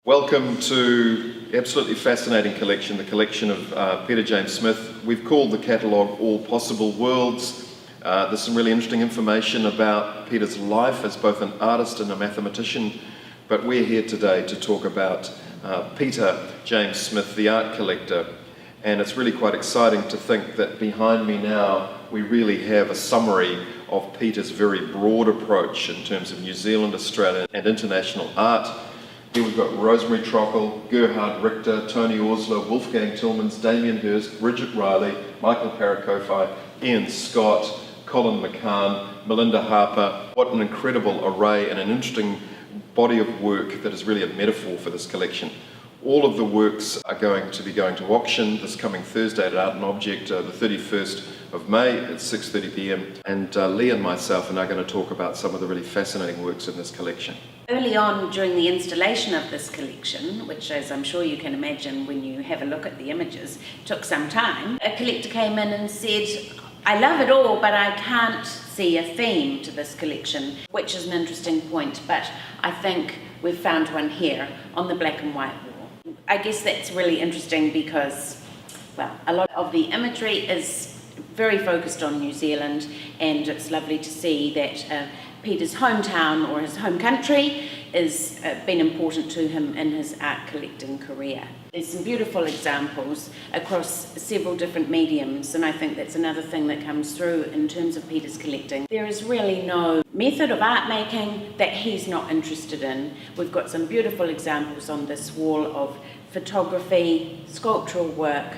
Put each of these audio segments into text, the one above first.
Welcome to the absolutely fascinating collection, the collection of Peter James Smith. We've called the catalogue All Possible Worlds. There's some really interesting information about Peter's life as both an artist and a mathematician, but we're here today to talk about Peter James Smith, the art collector. And it's really quite exciting to think that behind me now we really have a summary of Peter's very broad approach in terms of New Zealand, Australian and international art. Here we've got Rosemary Trockle, Gerhard Richter, Tony Orsler, Wolfgang Tillmans, Damien Hirst, Bridget Riley, Michael Parakofi, Ian Scott, Colin McCann, Melinda Harper. What an incredible array and an interesting body of work that is really a metaphor for this collection. All of the works are going to be going to auction this coming Thursday at ART+OBJECT, the 31st of May at 6:30 p.m. And Lee and myself are now going to talk about some of the really fascinating works in this collection. Early on during the installation of this collection, which as I'm sure you can imagine when you have a look at the images, took some time, a collector came in and said, "I love it all, but I can't see a theme to this collection," which is an interesting point, but I think we've found one here on the black and white wall. I guess that's really interesting because, well, a lot of the imagery is very focused on New Zealand, and it's lovely to see that Peter's hometown or his home country has been important to him in his art collecting career. There's some beautiful examples across several different mediums, and I think that's another thing that comes through in terms of Peter's collecting. There is really no method of art making that he's not interested in. We've got some beautiful examples on this wall of photography, sculptural work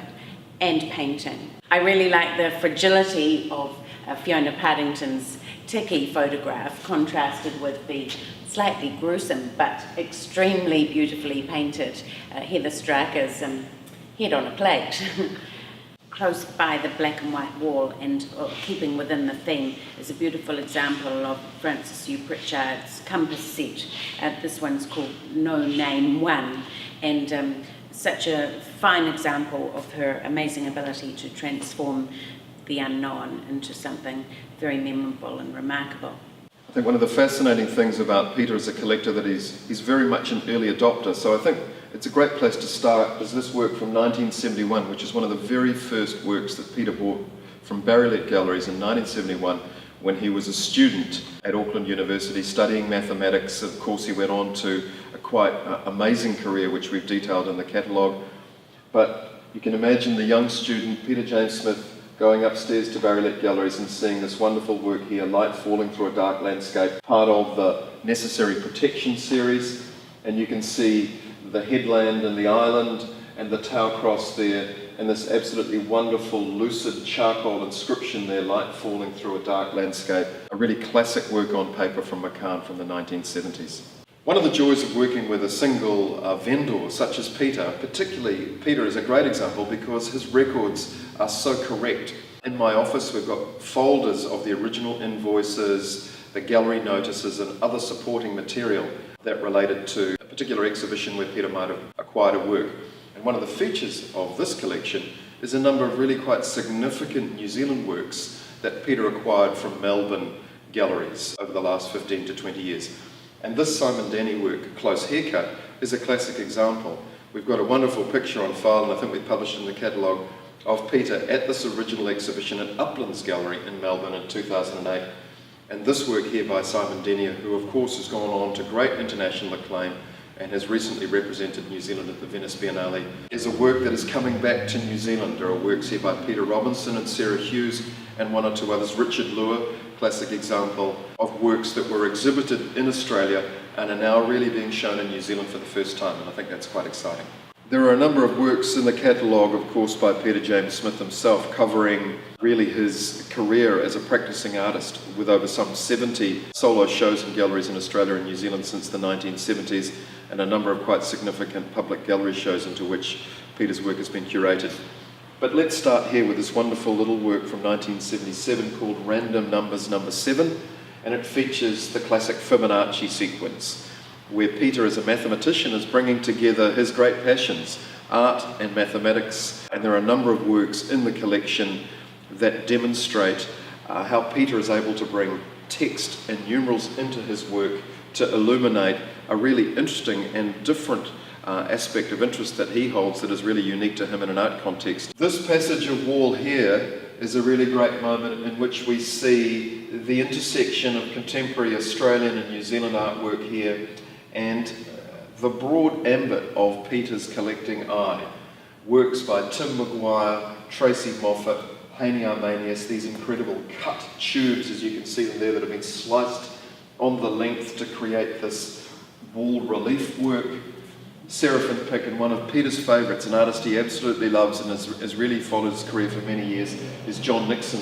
and painting. I really like the fragility of Fiona Partington's Tiki photograph contrasted with the slightly gruesome but extremely beautifully painted Heather Stracker's head on a plate. Close by the black and white wall and keeping within the theme is a beautiful example of Frances Hugh Pritchard's compass set. This one's called No Name One, and such a fine example of her amazing ability to transform the unknown into something very memorable and remarkable. I think one of the fascinating things about Peter as a collector that he's very much an early adopter, so I think it's a great place to start is this work from 1971, which is one of the very first works that Peter bought from Barry-led Galleries in 1971 when he was a student at Auckland University studying mathematics. Of course, he went on to a quite amazing career, which we've detailed in the catalogue. But you can imagine the young student, Peter James Smith, going upstairs to Barry-led Galleries and seeing this wonderful work here, light falling through a dark landscape, part of the Necessary Protection series. And you can see the headland and the island and the Tau Cross there, and this absolutely wonderful lucid charcoal inscription there, light falling through a dark landscape. A really classic work on paper from McCann from the 1970s. One of the joys of working with a single vendor such as Peter, particularly Peter is a great example because his records are so correct. In my office we've got folders of the original invoices, the gallery notices and other supporting material that related to a particular exhibition where Peter might have acquired a work. And one of the features of this collection is a number of really quite significant New Zealand works that Peter acquired from Melbourne galleries over the last 15 to 20 years. And this Simon Denny work, Close Haircut, is a classic example. We've got a wonderful picture on file, and I think we published in the catalogue, of Peter at this original exhibition at Uplands Gallery in Melbourne in 2008. And this work here by Simon Denny, who of course has gone on to great international acclaim and has recently represented New Zealand at the Venice Biennale, is a work that is coming back to New Zealand. There are works here by Peter Robinson and Sarah Hughes and one or two others. Richard Lure, classic example of works that were exhibited in Australia and are now really being shown in New Zealand for the first time, and I think that's quite exciting. There are a number of works in the catalogue, of course, by Peter James Smith himself, covering really his career as a practicing artist, with over some 70 solo shows in galleries in Australia and New Zealand since the 1970s, and a number of quite significant public gallery shows into which Peter's work has been curated. But let's start here with this wonderful little work from 1977 called Random Numbers Number 7, and it features the classic Fibonacci sequence, where Peter as a mathematician is bringing together his great passions, art and mathematics, and there are a number of works in the collection that demonstrate how Peter is able to bring text and numerals into his work to illuminate a really interesting and different aspect of interest that he holds that is really unique to him in an art context. This passage of wall here is a really great moment in which we see the intersection of contemporary Australian and New Zealand artwork here and the broad ambit of Peter's collecting eye. Works by Tim Maguire, Tracy Moffat, Haney Armanius, these incredible cut tubes, as you can see them there, that have been sliced on the length to create this wall relief work. Seraphim Pick, and one of Peter's favourites, an artist he absolutely loves and has really followed his career for many years, is John Nixon,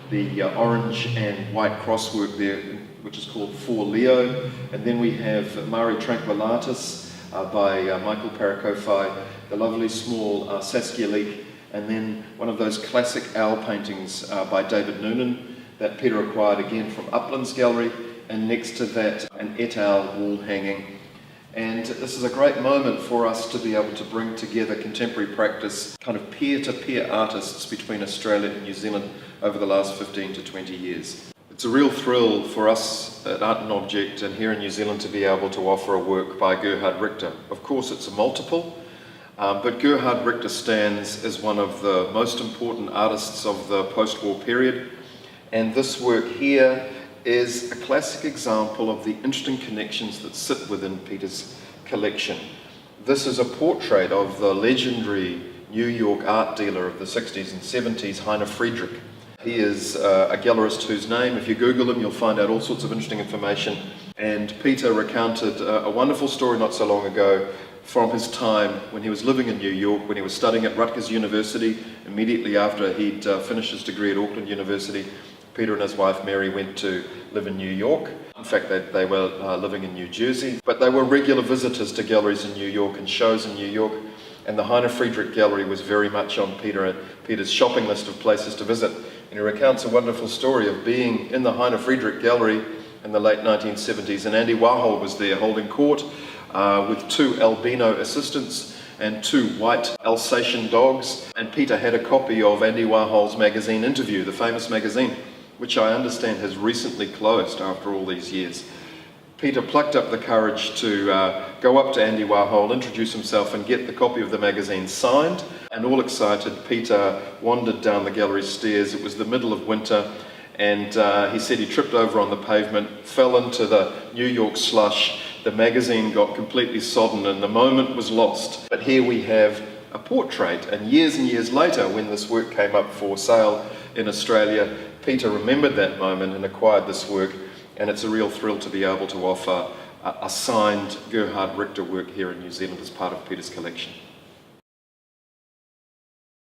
the orange and white crosswork there, which is called For Leo. And then we have Mare Tranquillatus by Michael Parakofai, the lovely small Saskia Leek, and then one of those classic owl paintings by David Noonan that Peter acquired again from Uplands Gallery, and next to that an et al. Wall hanging. And this is a great moment for us to be able to bring together contemporary practice, kind of peer-to-peer artists between Australia and New Zealand over the last 15 to 20 years. It's a real thrill for us at ART+OBJECT and here in New Zealand to be able to offer a work by Gerhard Richter. Of course it's a multiple, but Gerhard Richter stands as one of the most important artists of the post-war period, and this work here is a classic example of the interesting connections that sit within Peter's collection. This is a portrait of the legendary New York art dealer of the 60s and 70s, Heine Friedrich. He is a gallerist whose name, if you Google him, you'll find out all sorts of interesting information. And Peter recounted a wonderful story not so long ago from his time when he was living in New York, when he was studying at Rutgers University. Immediately after he'd finished his degree at Auckland University, Peter and his wife Mary went to live in New York. In fact, they were living in New Jersey, but they were regular visitors to galleries in New York and shows in New York, and the Heine Friedrich Gallery was very much on Peter's shopping list of places to visit. And he recounts a wonderful story of being in the Heine Friedrich Gallery in the late 1970s, and Andy Warhol was there holding court with 2 albino assistants and 2 white Alsatian dogs, and Peter had a copy of Andy Warhol's magazine Interview, the famous magazine, which I understand has recently closed after all these years. Peter plucked up the courage to go up to Andy Warhol, introduce himself and get the copy of the magazine signed, and all excited, Peter wandered down the gallery stairs. It was the middle of winter, and he said he tripped over on the pavement, fell into the New York slush, the magazine got completely sodden and the moment was lost. But here we have a portrait, and years later, when this work came up for sale in Australia, Peter remembered that moment and acquired this work, and it's a real thrill to be able to offer a signed Gerhard Richter work here in New Zealand as part of Peter's collection.